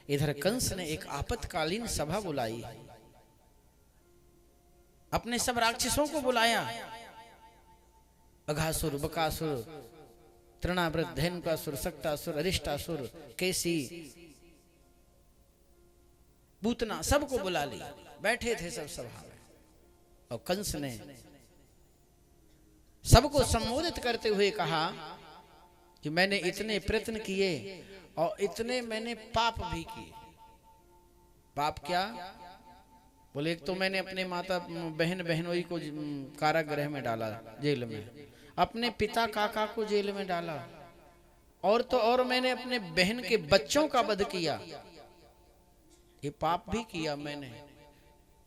इधर कंस ने एक आपातकालीन सभा बुलाई, अपने सब राक्षसों को बुलाया, अघासुर, बकासुर, तृणावृत, धेनुकासुर, सक्टासुर, अरिष्टासुर, केसी, पूतना, सबको बुला लिया। बैठे थे सब सभा में और कंस ने सबको संबोधित करते हुए कहा कि मैंने इतने प्रयत्न किए और इतने मैंने पाप भी किए। पाप क्या? बोले एक तो मैंने अपने माता बहन बहनोई को कारागृह में डाला, जेल में, अपने पिता काका को जेल में डाला, और तो और मैंने अपने बहन के बच्चों का वध किया। ये पाप भी किया मैंने।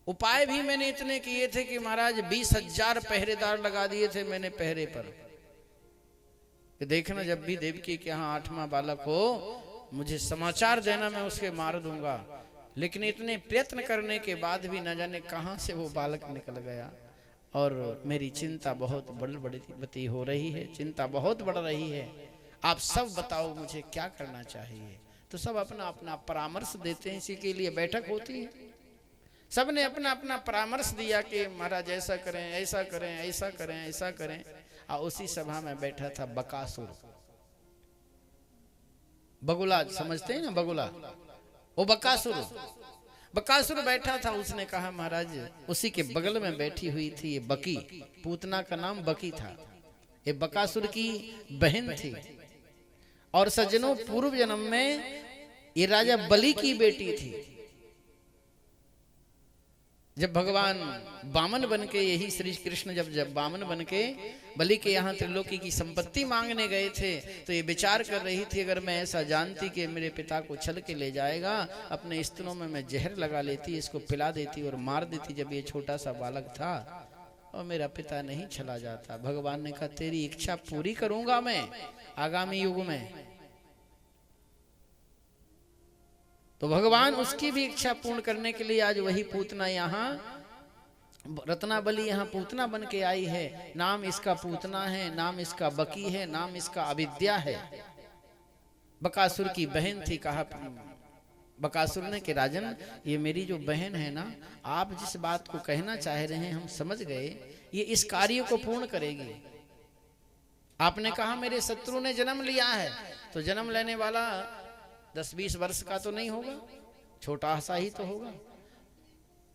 उपाय भी मैंने इतने किए थे कि महाराज 20,000 पहरेदार लगा दिए थे मैंने पहरे पर, कि देखना जब भी देवकी के यहाँ 8वां बालक हो मुझे समाचार देना, मैं उसके मार दूंगा। लेकिन इतने प्रयत्न करने के बाद भी न जाने कहां से वो बालक निकल गया, और मेरी चिंता बहुत बढ़ती हो रही है, चिंता बहुत बढ़ रही है। आप सब बताओ मुझे क्या करना चाहिए। तो सब अपना अपना परामर्श देते हैं, इसी के लिए बैठक होती है। सब ने अपना अपना परामर्श दिया कि महाराज ऐसा करें, ऐसा करें, ऐसा करें, ऐसा करें। और उसी सभा में बैठा था बकासुर, बगुला समझते हैं ना, बगुला, वो बकासुर बैठा था। उसने कहा महाराज, उसी के बगल में बैठी हुई थी ये बकी, पूतना का नाम बकी था, ये बकासुर की बहन थी। और सज्जनों, पूर्व जन्म में ये राजा बलि की बेटी थी। जब भगवान वामन बन के, यही श्री कृष्ण जब वामन बन के बलि के यहाँ त्रिलोकी की संपत्ति मांगने गए थे, तो ये विचार कर रही थी अगर मैं ऐसा जानती कि मेरे पिता को छल के ले जाएगा, अपने स्तनों में मैं जहर लगा लेती, इसको पिला देती और मार देती जब ये छोटा सा बालक था, और मेरा पिता नहीं छला जाता। भगवान ने कहा तेरी इच्छा पूरी करूंगा मैं आगामी युग में। तो भगवान उसकी भी इच्छा पूर्ण करने के लिए आज वही पूतना यहाँ, रत्नाबली यहाँ पूतना बन के आई है। नाम इसका पूतना है, नाम इसका बकी है, नाम इसका अविद्या है। बकासुर की बहन थी। कहा बकासुर ने कि राजन, ये मेरी जो बहन है ना, आप जिस बात को कहना चाह रहे हैं हम समझ गए, ये इस कार्य को पूर्ण करेगी। आपने कहा मेरे शत्रु ने जन्म लिया है, तो जन्म लेने वाला 10-20 वर्ष का तो नहीं होगा, छोटा सा ही तो होगा।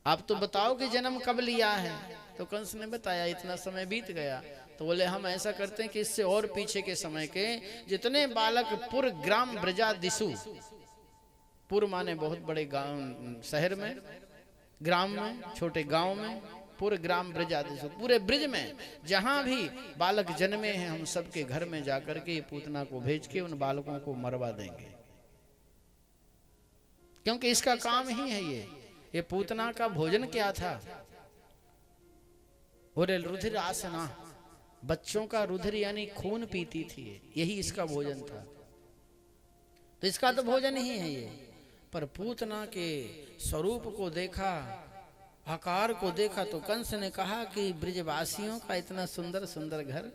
आप तो बताओ कि जन्म कब लिया है। तो कंस ने बताया इतना समय बीत गया। तो बोले हम ऐसा करते हैं कि इससे और पीछे के समय के जितने बालक पुर ग्राम ब्रजादिशु, पुर माने बहुत बड़े गांव, शहर में, ग्राम में, छोटे गांव में, पुर ग्राम ब्रजादिशु, पूरे ब्रिज में जहां भी बालक जन्मे हैं, हम सबके घर में जाकर के पूतना को भेज के उन बालकों को मरवा देंगे, क्योंकि इसका काम ही है ये पूतना का भोजन क्या था? और रुधिर आसना, बच्चों का रुधिर यानी खून पीती थी, यही इसका भोजन था। तो इसका तो भोजन ही है ये। पर पूतना के स्वरूप को देखा, आकार को देखा, तो कंस ने कहा कि ब्रिजवासियों का इतना सुंदर सुंदर घर,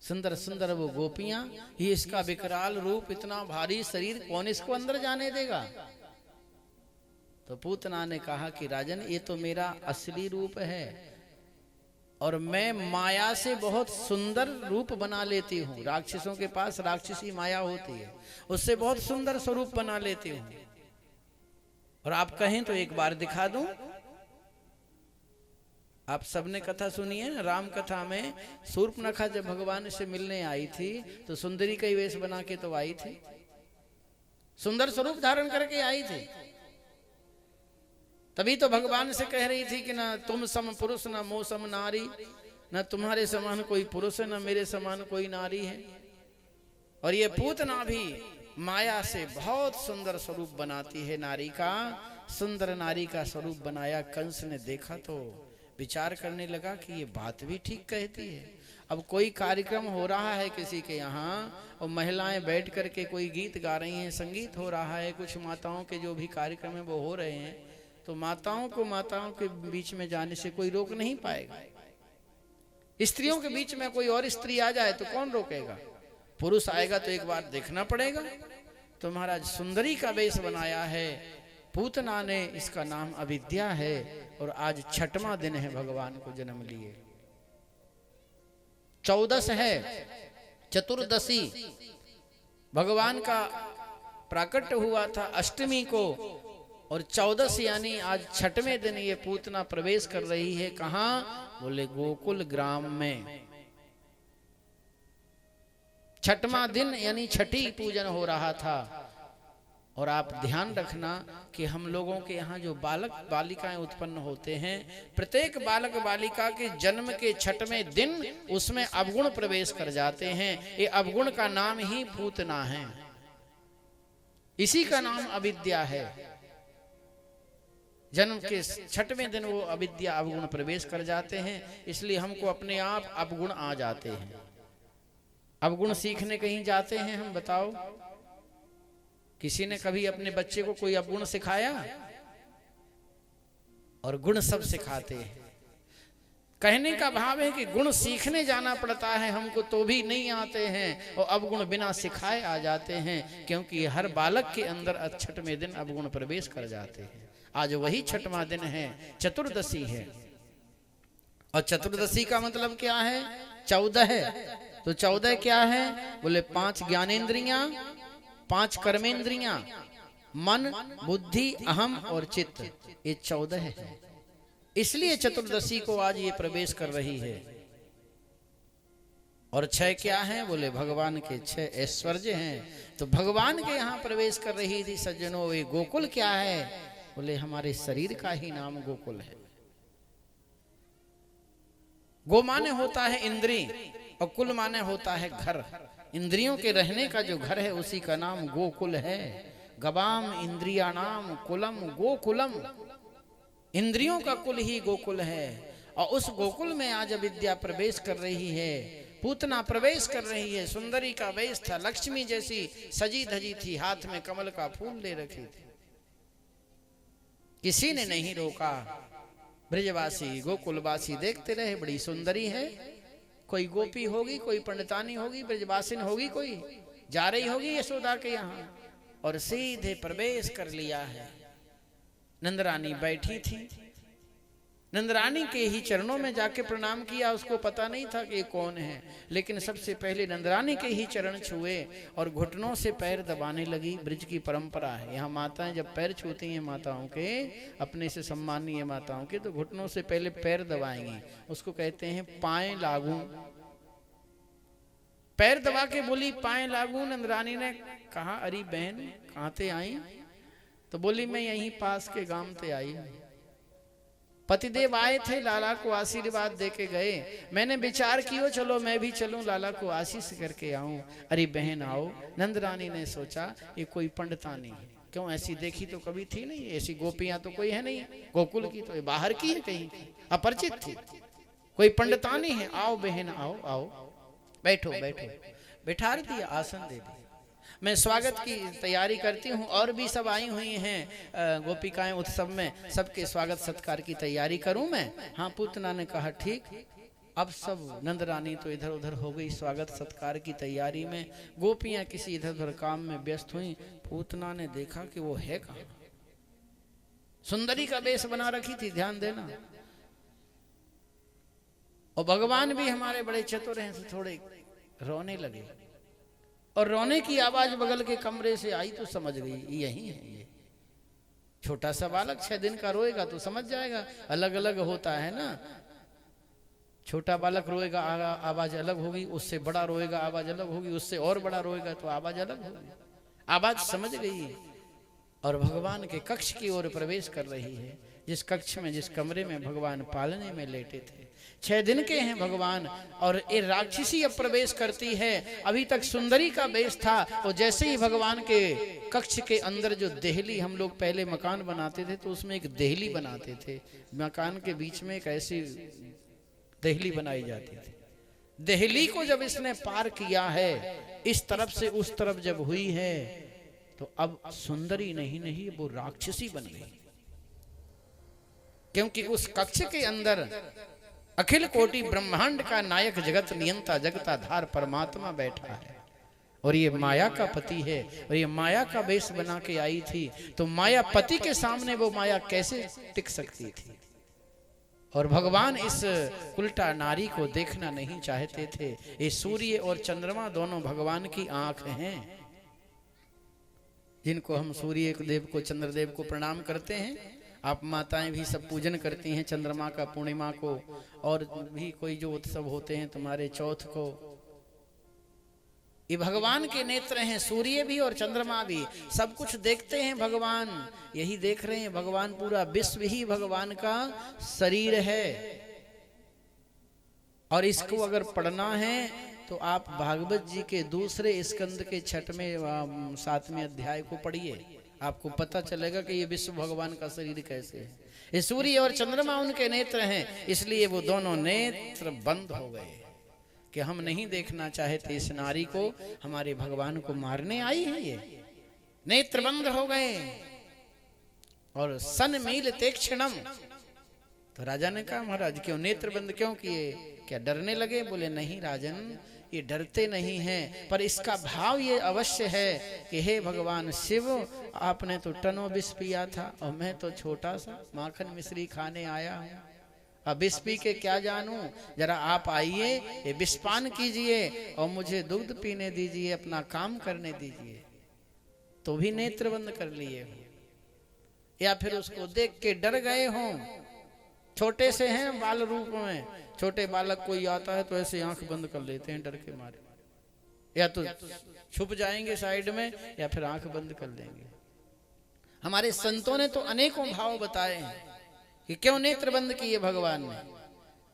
सुंदर सुंदर वो गोपियां, ये इसका विकराल रूप, इतना भारी शरीर, कौन इसको अंदर जाने देगा? तो पूतना ने कहा कि राजन, ये तो मेरा असली रूप है, और मैं माया से बहुत सुंदर रूप बना लेती हूँ। राक्षसों के पास राक्षसी माया होती है, उससे बहुत सुंदर स्वरूप बना लेती हूँ। और आप कहें तो एक बार दिखा दूं। आप सबने कथा सुनी है ना, राम कथा में शूर्पणखा जब भगवान से मिलने आई थी, तो सुंदरी का वेश बना के तो आई थी, सुंदर स्वरूप धारण करके आई थी। तभी तो भगवान से कह रही थी कि ना तुम सम पुरुष न मो सम नारी, न तुम्हारे समान कोई पुरुष है, न मेरे समान कोई नारी है। और ये पूतना भी माया से बहुत सुंदर स्वरूप बनाती है नारी का। सुंदर नारी का स्वरूप बनाया। कंस ने देखा तो विचार करने लगा कि ये बात भी ठीक कहती है। अब कोई कार्यक्रम हो रहा है किसी के यहाँ, और महिलाएं बैठ करके कोई गीत गा रही हैं, संगीत हो रहा है, कुछ माताओं के जो भी कार्यक्रम है वो हो रहे हैं, तो माताओं के बीच में जाने से कोई रोक नहीं पाएगा। स्त्रियों के बीच में कोई और स्त्री आ जाए तो कौन रोकेगा? पुरुष आएगा तो एक बार देखना पड़ेगा। तो महाराज सुंदरी का वेश बनाया है, पूतना ने, इसका नाम अविद्या है। और आज 6वां दिन है भगवान को जन्म लिए। 14 है चतुर्दशी, भगवान का प्राकट्य हुआ था अष्टमी को, और 14 यानी आज 6वें दिन ये पूतना प्रवेश कर रही है। कहां? बोले गोकुल ग्राम में। 6वां दिन यानी छठी पूजन हो रहा था। और आप ध्यान रखना कि हम लोगों के यहाँ जो बालक बालिकाएं उत्पन्न होते हैं, प्रत्येक बालक बालिका के जन्म के 6वें दिन उसमें अवगुण प्रवेश कर जाते हैं। ये अवगुण का नाम ही पूतना है, इसी का नाम अविद्या है। जन्म के 6वें दिन वो अविद्या अवगुण प्रवेश कर जाते हैं, इसलिए हमको अपने आप अवगुण आ जाते हैं। अवगुण सीखने कहीं जाते हैं हम, बताओ? किसी ने कभी अपने बच्चे को कोई अवगुण सिखाया? और गुण सब सिखाते हैं। कहने का भाव है कि गुण सीखने जाना पड़ता है हमको, तो भी नहीं आते हैं, और अवगुण बिना सिखाए आ जाते हैं, क्योंकि हर बालक के अंदर 6वें दिन अवगुण प्रवेश कर जाते हैं। आज वही 6वां दिन है, चतुर्दशी है। और चतुर्दशी का मतलब क्या है? 14 है। तो 14 क्या है? बोले 5 ज्ञानेंद्रियां, 5 कर्मेंद्रियां, मन, बुद्धि, अहम और चित्त, ये 14 है। इसलिए चतुर्दशी को आज ये प्रवेश कर रही है। और 6 क्या है? बोले भगवान के 6 ऐश्वर्य हैं। तो भगवान के यहाँ प्रवेश कर रही थी सज्जनों। ये गोकुल क्या है? बोले हमारे शरीर का ही नाम गोकुल है। गो माने होता है इंद्री, और कुल माने होता है घर। इंद्रियों के रहने का जो घर है उसी का नाम गोकुल है। गवाम इंद्रियाणाम कुलम गोकुलम, इंद्रियों का कुल ही गोकुल है। और उस गोकुल में आज अविद्या प्रवेश कर रही है, पूतना प्रवेश कर रही है। सुंदरी का वेश था, लक्ष्मी जैसी सजी धजी थी, हाथ में कमल का फूल ले रखी थी। किसी ने नहीं रोका। ब्रजवासी गोकुलवासी देखते रहे, बड़ी सुंदरी है। कोई गोपी होगी, कोई पंडितानी होगी, ब्रजवासिन होगी, कोई जा रही होगी यशोदा के यहाँ, और सीधे प्रवेश कर लिया है। नंदरानी बैठी थी, नंदरानी के ही चरणों में जाके प्रणाम किया। उसको पता नहीं था कि ये कौन है, लेकिन सबसे पहले नंदरानी के ही चरण छुए और घुटनों से पैर दबाने लगी। ब्रज की परंपरा है, यहाँ माताएं जब पैर छूती हैं माताओं के, अपने से सम्मानीय माताओं के, तो घुटनों से पहले पैर दबाएंगी। उसको कहते हैं पाएं लागू। पैर दबा के बोली पाएं लागू। नंदरानी ने कहा अरे बहन कहाँ ते आई? तो बोली मैं यहीं पास के गांव ते आई। पतिदेव आए थे, लाला को आशीर्वाद देके गए। मैंने विचार किया चलो मैं भी चलूं, लाला को आशीष करके आऊं। अरे बहन आओ। नंदरानी ने सोचा ये कोई पंडितानी है, क्यों ऐसी देखी तो कभी थी नहीं, ऐसी गोपियां तो कोई है नहीं गोकुल की, तो ये बाहर की है, कहीं अपरिचित थी। कोई पंडितानी है, आओ बहन आओ आओ, बैठो बैठो। बैठा दिया, आसन दे दिया। मैं स्वागत की तैयारी करती हूँ, और भी सब आई हुई हैं गोपिकाएं उत्सव में, सबके स्वागत सत्कार की तैयारी करूं मैं? हाँ। पूतना ने कहा ठीक। अब सब नंदरानी तो इधर उधर हो गई स्वागत सत्कार की तैयारी में, गोपियां किसी इधर उधर काम में व्यस्त हुई। पूतना ने देखा कि वो है कहाँ। सुंदरी का वेश बना रखी थी, ध्यान देना। और भगवान भी हमारे बड़े चतुर हैं, तो थोड़े रोने लगे, और रोने की आवाज बगल के कमरे से आई तो समझ गई यही है। ये छोटा सा बालक 6 दिन का रोएगा तो समझ जाएगा, अलग अलग होता है ना। छोटा बालक रोएगा आवाज अलग होगी, उससे बड़ा रोएगा आवाज अलग होगी, उससे और बड़ा रोएगा तो आवाज अलग होगी। आवाज समझ गई, और भगवान के कक्ष की ओर प्रवेश कर रही है। जिस कक्ष में, जिस कमरे में भगवान पालने में लेटे थे। 6 दिन के हैं भगवान, और ये राक्षसी अब प्रवेश करती है। अभी तक सुंदरी का वेश था, और जैसे ही भगवान के कक्ष के अंदर जो देहली, हम लोग पहले मकान बनाते थे तो उसमें एक देहली बनाते थे, मकान के बीच में एक ऐसी देहली बनाई जाती थी। देहली को जब इसने पार किया है, इस तरफ से उस तरफ जब हुई है, तो अब सुंदरी नहीं वो राक्षसी बन गई। क्योंकि उस कक्ष के अंदर अखिल कोटि ब्रह्मांड का नायक, जगत नियंता, जगताधार परमात्मा बैठा है। और ये माया का पति है और ये माया का वेश बना के आई थी, तो माया पति के सामने वो माया कैसे टिक सकती थी। और भगवान इस उल्टा नारी को देखना नहीं चाहते थे। ये सूर्य और चंद्रमा दोनों भगवान की आंख हैं, जिनको हम सूर्य देव को चंद्रदेव को प्रणाम करते हैं। आप माताएं भी सब पूजन करती हैं चंद्रमा का, पूर्णिमा को, और भी कोई जो उत्सव होते हैं तुम्हारे चौथ को। ये भगवान के नेत्र हैं, सूर्य भी और चंद्रमा भी, सब कुछ देखते हैं भगवान। यही देख रहे हैं भगवान, पूरा विश्व ही भगवान का शरीर है। और इसको अगर पढ़ना है तो आप भागवत जी के दूसरे स्कंद के 6वें 7वें अध्याय को पढ़िए, आपको पता चलेगा कि ये विश्व भगवान का शरीर कैसे है। ये सूर्य और चंद्रमा उनके नेत्र हैं, इसलिए वो दोनों नेत्र बंद हो गए कि हम नहीं देखना चाहते इस नारी को, हमारे भगवान को मारने आई है। ये नेत्र बंद हो गए। और सन मील तीक्ष्णम, तो राजा ने कहा महाराज क्यों नेत्र बंद क्यों किए, क्या डरने लगे? बोले नहीं राजन, ये डरते नहीं हैं, पर इसका भाव ये अवश्य है कि हे भगवान शिव, आपने तो टनों विष पिया था और मैं तो छोटा सा माखन मिश्री खाने आया हूँ। अब विष पी के क्या जानूं, जरा आप आइए, ये विषपान कीजिए और मुझे दुग्ध पीने दीजिए, अपना काम करने दीजिए। तो भी नेत्र बंद कर लिए हो, या फिर उसको देख के डर गए हों। छोटे से हैं बाल रूप में, छोटे बालक कोई आता है तो ऐसे आंख बंद कर लेते हैं डर के मारे, या तो छुप जाएंगे साइड में या फिर आंख बंद कर लेंगे। हमारे संतों ने तो अनेकों भाव बताए हैं कि क्यों नेत्र बंद किए भगवान ने।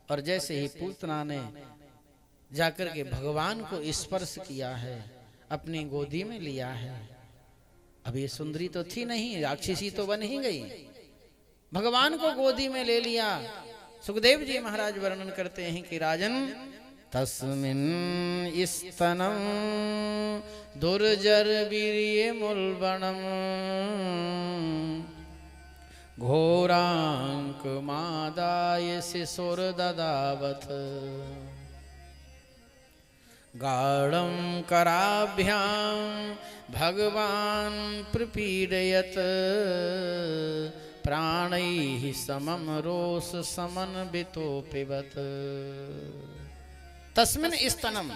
और जैसे ही पूतना ने जाकर के भगवान को स्पर्श किया है, अपनी गोदी में लिया है, अब ये सुंदरी तो थी नहीं, राक्षसी तो बन ही गई, भगवान को गोदी में ले लिया। सुखदेव जी महाराज वर्णन करते हैं कि राजन तस्मिन् स्तनं दुर्जर वीर्य मुल्बणम् घोरांक मादाय शिशुर्ददावथ गाढ़ं कराभ्यां भगवान् प्रपीडयत् प्राणैः समं रोष समन्वितो पिबत। तस्मिन् स्तनम,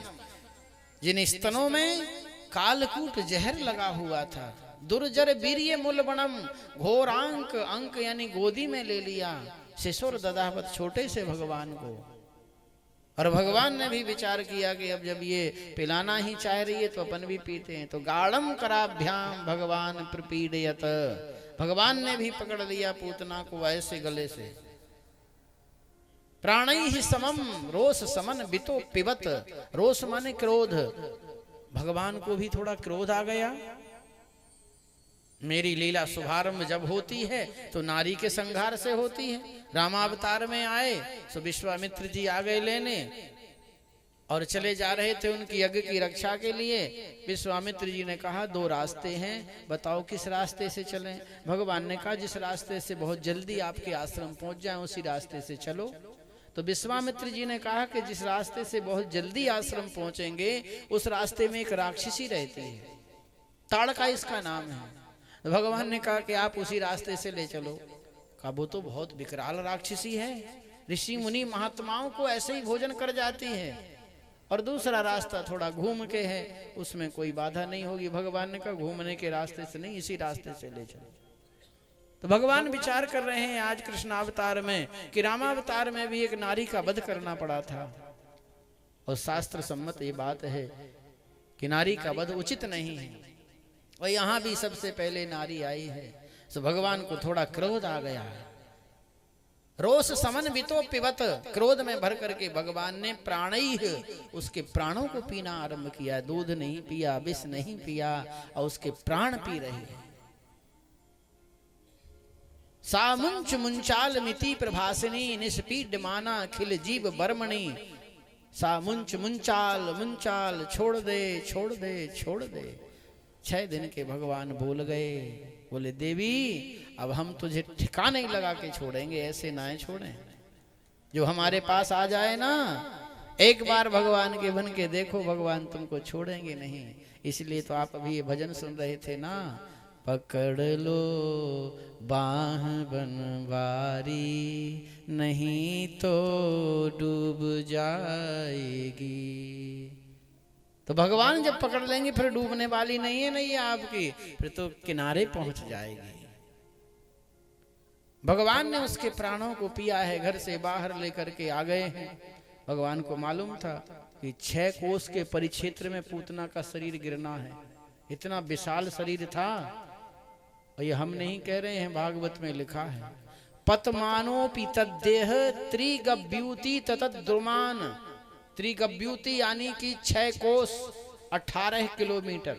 जिन स्तनों में कालकूट जहर लगा हुआ था, दुर्जर वीर्य मूलबणम, घोरांक, अंक यानी गोदी में ले लिया, शिशुर ददावत, छोटे से भगवान को। और भगवान ने भी विचार किया कि अब जब ये पिलाना ही चाह रही है तो अपन भी पीते हैं। तो गाढ़म कराभ्याम भगवान प्रपीडयत, भगवान ने भी पकड़ लिया पूतना को ऐसे गले से। प्राणैः समम रोष समन बितो पिबत, रोष माने क्रोध, भगवान को भी थोड़ा क्रोध आ गया। मेरी लीला शुभारंभ जब होती है तो नारी के संघार से होती है। रामावतार में आए तो विश्वामित्र जी आ गए लेने, और चले जा रहे थे उनकी यज्ञ की रक्षा के लिए। विश्वामित्र जी ने कहा 2 रास्ते हैं, बताओ किस रास्ते से चलें। भगवान ने कहा जिस रास्ते से बहुत जल्दी आपके आश्रम पहुंच जाए उसी रास्ते से चलो। तो विश्वामित्र जी ने कहा कि जिस रास्ते से बहुत जल्दी आश्रम पहुंचेंगे उस रास्ते में एक राक्षसी रहती है, ताड़का इसका नाम है। भगवान ने कहा कि आप उसी रास्ते से ले चलो। कहा वो तो बहुत विकराल राक्षसी है, ऋषि मुनि महात्माओं को ऐसे ही भोजन कर जाती है, और दूसरा रास्ता थोड़ा घूम के है, उसमें कोई बाधा नहीं होगी। भगवान ने कहा घूमने के रास्ते से नहीं, इसी रास्ते से ले चलो। तो भगवान विचार कर रहे हैं आज कृष्णावतार में कि रामावतार में भी एक नारी का वध करना पड़ा था, और शास्त्र सम्मत ये बात है कि नारी का वध उचित नहीं है, और यहां भी सबसे पहले नारी आई है। तो भगवान को थोड़ा क्रोध आ गया है। रोष समन बितो पिबत, क्रोध में भर करके भगवान ने प्राणैः, उसके प्राणों को पीना आरंभ किया। दूध नहीं पिया, विष नहीं पिया, और उसके प्राण पी रही है। सा मुंच मुंचाल मिति प्रभासिनी निष्पीड्यमाना खिल जीव बर्मणि। सा मुंच मुंचाल मुंचाल, छोड़ दे छोड़ दे छोड़ दे। 6 दिन के भगवान बोल गए, बोले देवी अब हम तुझे ठिकाने लगा के छोड़ेंगे, ऐसे ना छोड़ें। जो हमारे पास आ जाए ना एक बार भगवान के बन के देखो, भगवान तुमको छोड़ेंगे नहीं। इसलिए तो आप अभी ये भजन सुन रहे थे ना, पकड़ लो बाह बनवारी, नहीं तो डूब जाएगी। तो भगवान जब पकड़ लेंगे फिर डूबने वाली नहीं है नैया आपकी, फिर तो किनारे पहुंच जाएगी। भगवान ने उसके प्राणों को पिया है, घर से बाहर लेकर के आ गए हैं। भगवान को मालूम था कि 6 कोस के परिक्षेत्र में पूतना का शरीर गिरना है। इतना विशाल शरीर था, और ये हम नहीं कह रहे हैं, भागवत में लिखा है, पतमानोपि तद्देह त्रिगव्यूति ततद्रुमान। त्रिगव्यूति यानी कि 6 कोस 18 किलोमीटर।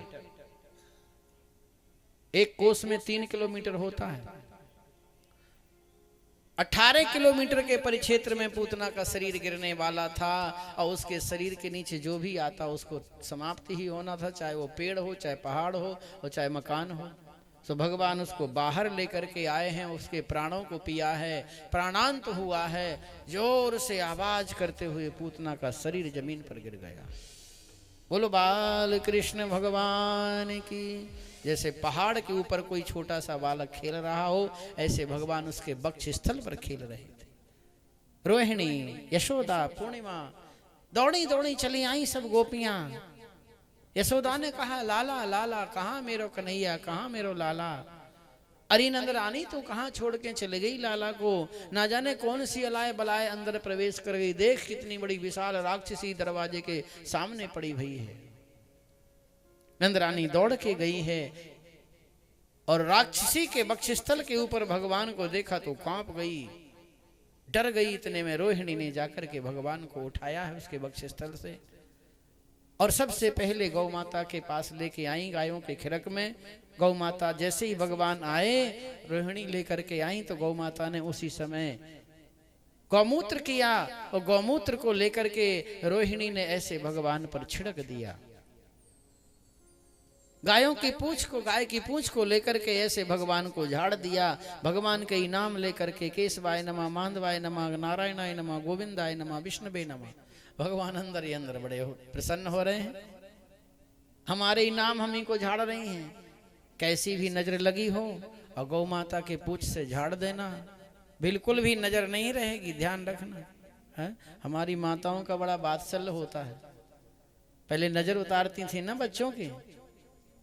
एक कोस में 3 किलोमीटर होता है। 18 किलोमीटर के परिक्षेत्र में पूतना का शरीर गिरने वाला था, और उसके शरीर के नीचे जो भी आता उसको समाप्त ही होना था, चाहे वो पेड़ हो, चाहे पहाड़ हो, और चाहे मकान हो। तो भगवान उसको बाहर लेकर के आए हैं, उसके प्राणों को पिया है, प्राणांत हुआ है। जोर से आवाज करते हुए पूतना का शरीर जमीन पर गिर गया। बोलो बाल कृष्ण भगवान की। जैसे पहाड़ के ऊपर कोई छोटा सा बालक खेल रहा हो, ऐसे भगवान उसके वक्ष स्थल पर खेल रहे थे। रोहिणी, यशोदा, पूर्णिमा दौड़ी दौड़ी चली आई सब गोपियां। यशोदा ने कहा, लाला लाला कहाँ मेरो कन्हैया, कहाँ मेरो लाला। अरे नंदरानी तो कहाँ छोड़ के चले गई लाला को, ना जाने कौन सी अलाय बलाय अंदर प्रवेश कर गई। देख कितनी बड़ी विशाल राक्षसी दरवाजे के सामने पड़ी हुई है। नंदरानी दौड़ के गई है, और राक्षसी के वक्षस्थल के ऊपर भगवान को देखा तो कांप गई, डर गई। इतने में रोहिणी ने जाकर के भगवान को उठाया है उसके वक्षस्थल से, और सबसे पहले गौ माता के पास लेके आई। गायों के खिरक में गौ माता जैसे ही भगवान आए, रोहिणी लेकर के आई, तो गौ माता ने उसी समय गौमूत्र किया, और गौमूत्र को लेकर के रोहिणी ने ऐसे भगवान पर छिड़क दिया। गायों की पूंछ को, गाय की पूंछ को लेकर के ऐसे भगवान को झाड़ दिया। भगवान के इनाम लेकर के केशवाय नमः, मांधवाय नमः, नारायणाय नमः, गोविंदाय नमः, विष्णुवे नमः। भगवान अंदर ही अंदर बड़े प्रसन्न हो रहे हैं। हमारे इनाम हम ही को झाड़ रही हैं। कैसी भी नजर लगी हो और गौ माता के पूंछ से झाड़ देना, बिल्कुल भी नजर नहीं रहेगी, ध्यान रखना है। हमारी माताओं का बड़ा वात्सल्य होता है। पहले नजर उतारती थी ना बच्चों की,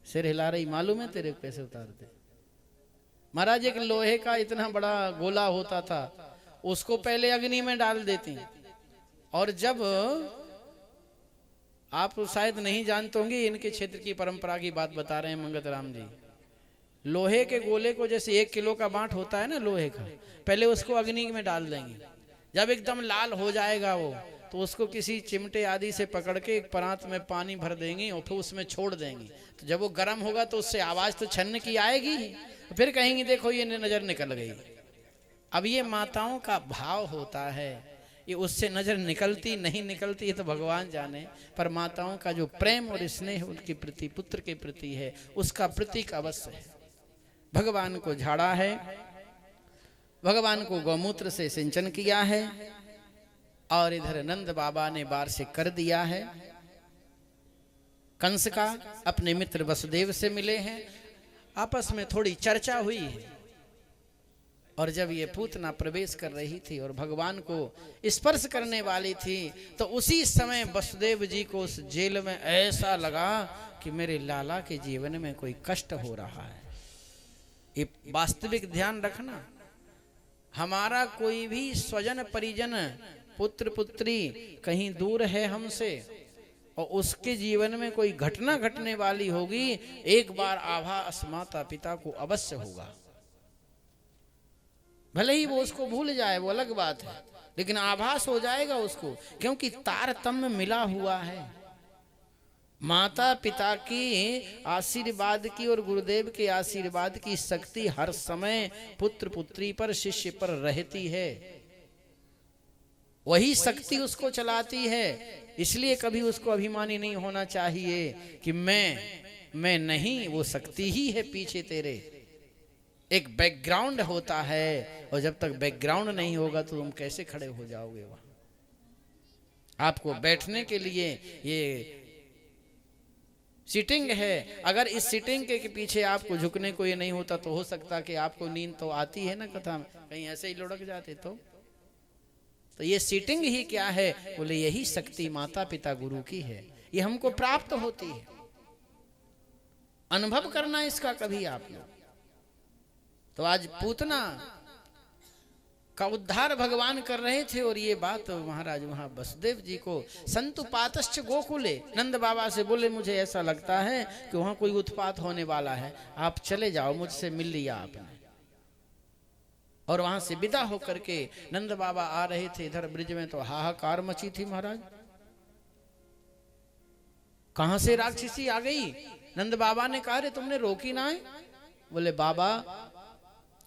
सिर हिला रही, मालूम है तेरे को कैसे उतारते? महाराज एक लोहे का इतना बड़ा गोला होता था, उसको पहले अग्नि में डाल देती, और जब आप शायद नहीं जानते होंगे, इनके क्षेत्र की परंपरा की बात बता रहे हैं मंगत राम जी। लोहे के गोले को, जैसे 1 किलो का बांट होता है ना लोहे का, पहले उसको अग्नि में डाल देंगे। जब एकदम लाल हो जाएगा वो, तो उसको किसी चिमटे आदि से पकड़ के एक परात में पानी भर देंगे, और फिर उसमें छोड़ देंगे। तो जब वो गर्म होगा तो उससे आवाज तो छन्न की आएगी, फिर कहेंगे देखो ये नजर निकल गई। अब ये माताओं का भाव होता है, ये उससे नजर निकलती नहीं निकलती ये तो भगवान जाने, पर माताओं का जो प्रेम और स्नेह उनके प्रति, पुत्र के प्रति है, उसका प्रतीक अवश्य है। भगवान को झाड़ा है, भगवान को गौमूत्र से सिंचन किया है, और इधर नंद बाबा ने बार से कर दिया है। कंस का अपने मित्र वसुदेव से मिले हैं, आपस में थोड़ी चर्चा हुई है। और जब ये पूतना प्रवेश कर रही थी और भगवान को स्पर्श करने वाली थी, तो उसी समय वसुदेव जी को उस जेल में ऐसा लगा कि मेरे लाला के जीवन में कोई कष्ट हो रहा है। ये वास्तविक ध्यान रखना, हमारा कोई भी स्वजन परिजन, पुत्र पुत्री कहीं दूर है हमसे, और उसके जीवन में कोई घटना घटने वाली होगी, एक बार आभास माता पिता को अवश्य होगा। भले ही वो उसको भूल जाए, वो अलग बात है, लेकिन आभास हो जाएगा उसको, क्योंकि तारतम्य मिला हुआ है। माता पिता की आशीर्वाद की और गुरुदेव के आशीर्वाद की शक्ति हर समय पुत्र पुत्री पर, शिष्य पर रहती है। वही शक्ति उसको चलाती है। इसलिए कभी उसको अभिमानी नहीं होना चाहिए कि मैं नहीं, वो शक्ति ही है पीछे तेरे। एक बैकग्राउंड होता है, और जब तक बैकग्राउंड नहीं होगा तो तुम कैसे खड़े हो जाओगे वहां। आपको बैठने के लिए ये सीटिंग है। अगर इस सीटिंग के पीछे आपको झुकने को ये नहीं होता तो हो सकता कि आपको नींद तो आती है ना कथा में, कहीं ऐसे ही लुढ़क जाते तो ये सीटिंग ही क्या है? बोले यही शक्ति माता पिता गुरु की है, ये हमको प्राप्त होती है। अनुभव करना इसका कभी आप लोग। तो आज पूतना का उद्धार भगवान कर रहे थे और ये बात महाराज वहां वसुदेव जी को संतुपातश्च गोकुले, नंद बाबा से बोले मुझे ऐसा लगता है कि वहां कोई उत्पात होने वाला है, आप चले जाओ, मुझसे मिल लिया आपने। और वहां से विदा होकर के नंद बाबा आ रहे थे इधर ब्रिज में, तो हाहाकार मची थी महाराज। कहां से राक्षसी आ गई? नंद बाबा ने कहा रे तुमने रोकी ना है? बोले बाबा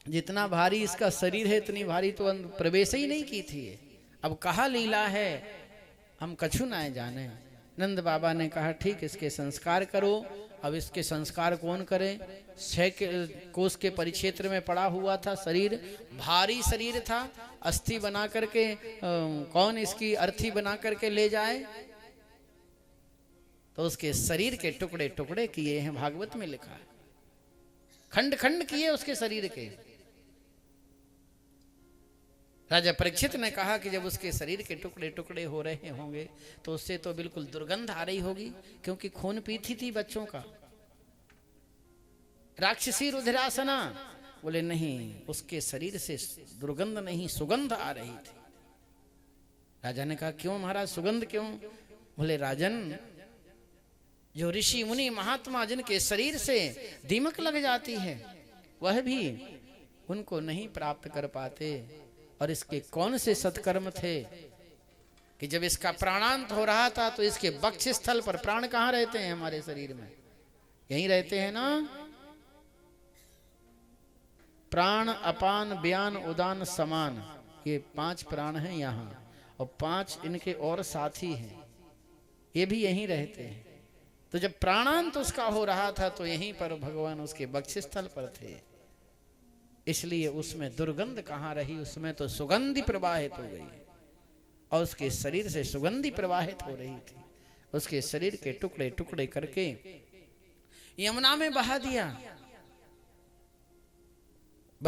जितना भारी इसका शरीर है इतनी भारी तो प्रवेश ही नहीं की थी, अब कहा लीला है हम कछु ना जाने। नंद बाबा ने कहा ठीक इसके संस्कार करो। अब इसके संस्कार कौन करे? 6 कोस के परिक्षेत्र में पड़ा हुआ था शरीर, भारी शरीर था, अस्थि बना करके कौन इसकी अर्थी बना करके ले जाए? तो उसके शरीर के टुकड़े टुकड़े किए हैं, भागवत में लिखा है, खंड खंड किए उसके शरीर के। राजा परीक्षित ने कहा कि जब उसके शरीर के टुकड़े टुकड़े हो रहे होंगे तो उससे तो बिल्कुल दुर्गंध आ रही होगी, क्योंकि खून पीती थी बच्चों का। राक्षसी रुधिरासना, बोले नहीं उसके शरीर से दुर्गंध नहीं सुगंध आ रही थी। राजा ने कहा क्यों महाराज सुगंध क्यों? बोले राजन जो ऋषि मुनि महात्मा जिनके शरीर से दीमक लग जाती है वह भी उनको नहीं प्राप्त कर पाते। और इसके कौन से सत्कर्म थे कि जब इसका प्राणांत हो रहा था तो इसके वक्ष स्थल पर, प्राण कहाँ रहते हैं हमारे शरीर में? यहीं रहते हैं ना। प्राण अपान व्यान उदान समान, ये 5 प्राण हैं यहाँ, और 5 इनके और साथी हैं, ये भी यहीं रहते हैं। तो जब प्राणांत उसका हो रहा था तो यहीं पर भगवान उसके वक्ष स्थल पर थे, इसलिए उसमें दुर्गंध कहाँ रही, उसमें तो सुगंधि प्रवाहित हो गई और उसके शरीर से सुगंधि प्रवाहित हो रही थी। उसके शरीर के टुकड़े टुकड़े करके यमुना में बहा दिया।